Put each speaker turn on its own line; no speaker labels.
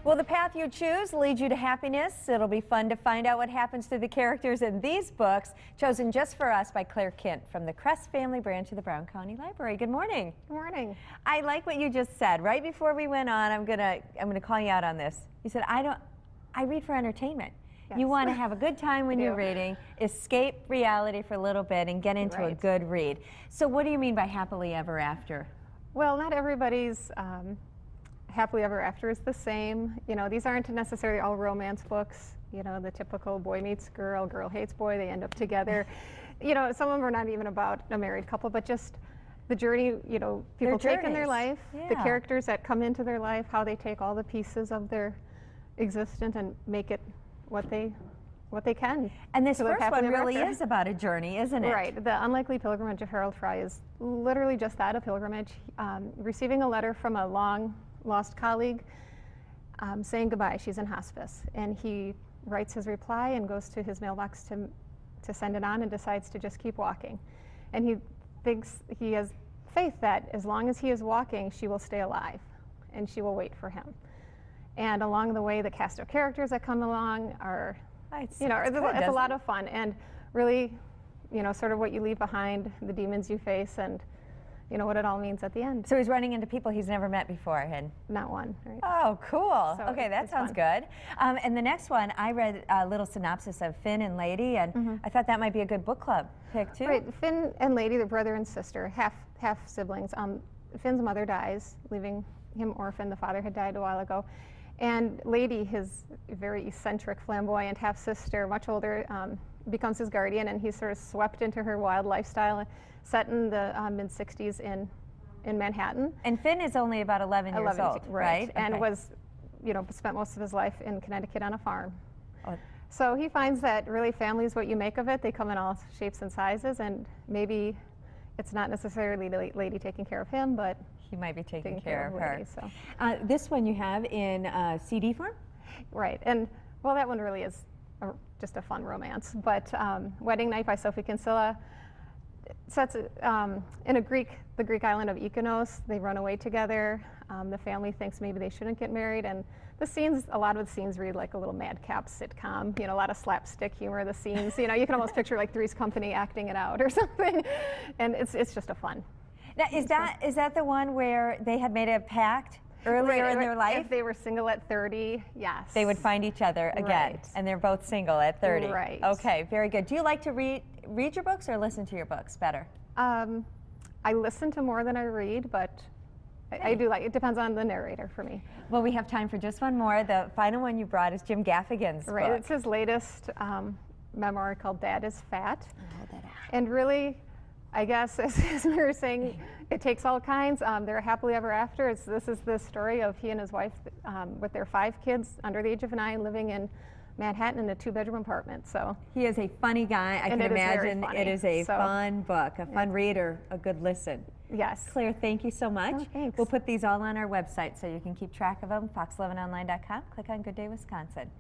Will the path you choose lead you to happiness? It'll be fun to find out what happens to the characters in these books, chosen just for us by Claire Kint from the Crest Family Branch of the Brown County Library. Good morning.
Good morning.
I like what you just said. Right before we went on, I'm gonna call you out on this. You said, I read for entertainment. Yes. You want to have a good time when you're reading, escape reality for a little bit, and get into a good read. So what do you mean by happily ever after?
Well, not everybody's happily ever after is the same. You know, these aren't necessarily all romance books. You know, the typical boy meets girl, girl hates boy, they end up together. You know, some of them are not even about a married couple, but just the journey, you know, people take in their life, the characters that come into their life, how they take all the pieces of their existence and make it what they can.
And this first one really is about a journey, isn't it?
Right. The Unlikely Pilgrimage of Harold Fry is literally just that, a pilgrimage. Receiving a letter from a long-lost colleague saying goodbye. She's in hospice. And he writes his reply and goes to his mailbox to send it on and decides to just keep walking. And he thinks, he has faith that as long as he is walking, she will stay alive and she will wait for him. And along the way, the cast of characters that come along are, you know, it's a lot of fun, and really, you know, sort of what you leave behind, the demons you face, and you know what it all means at the end.
So he's running into people he's never met before, and
not one. Right?
Oh, cool.
So
okay, that sounds good. And the next one, I read a little synopsis of Finn and Lady, and I thought that might be a good book club pick too.
Right, Finn and Lady, they're brother and sister, half siblings. Finn's mother dies, leaving him orphaned. The father had died a while ago. And Lady, his very eccentric, flamboyant half-sister, much older, becomes his guardian, and he's sort of swept into her wild lifestyle, set in the mid-60s in Manhattan.
And Finn is only about 11 years old, right?
And was, you know, spent most of his life in Connecticut on a farm. So he finds that really family is what you make of it. They come in all shapes and sizes, and maybe it's not necessarily the Lady taking care of him, but
he might be taking care of her.
Lady, so.
This one you have in CD form?
Right, and well, that one really is just a fun romance. But Wedding Night by Sophie Kinsella sets in the Greek island of Ikonos. They run away together. The family thinks maybe they shouldn't get married, and the scenes, a lot of the scenes read like a little madcap sitcom. You know, a lot of slapstick humor. The scenes, you know, you can almost picture like Three's Company acting it out or something, and it's just a fun.
Now, is that the one where they had made a pact earlier in their life?
If they were single at 30, yes.
They would find each other again, and they're both single at 30.
Right.
Okay, very good. Do you like to read your books or listen to your books better?
I listen to more than I read, but I do like, it depends on the narrator for me.
Well, we have time for just one more. The final one you brought is Jim Gaffigan's book.
It's his latest memoir called Dad is Fat. And really, I guess, as we were saying, it takes all kinds. They're happily ever after. This is the story of he and his wife with their 5 kids under the age of 9 living in Manhattan in a 2-bedroom apartment. So
he is a funny guy. I can imagine it is a fun book, a fun read, or a good listen.
Yes.
Claire, thank you so much.
Oh, thanks.
We'll put these all on our website so you can keep track of them, fox11online.com. Click on Good Day Wisconsin.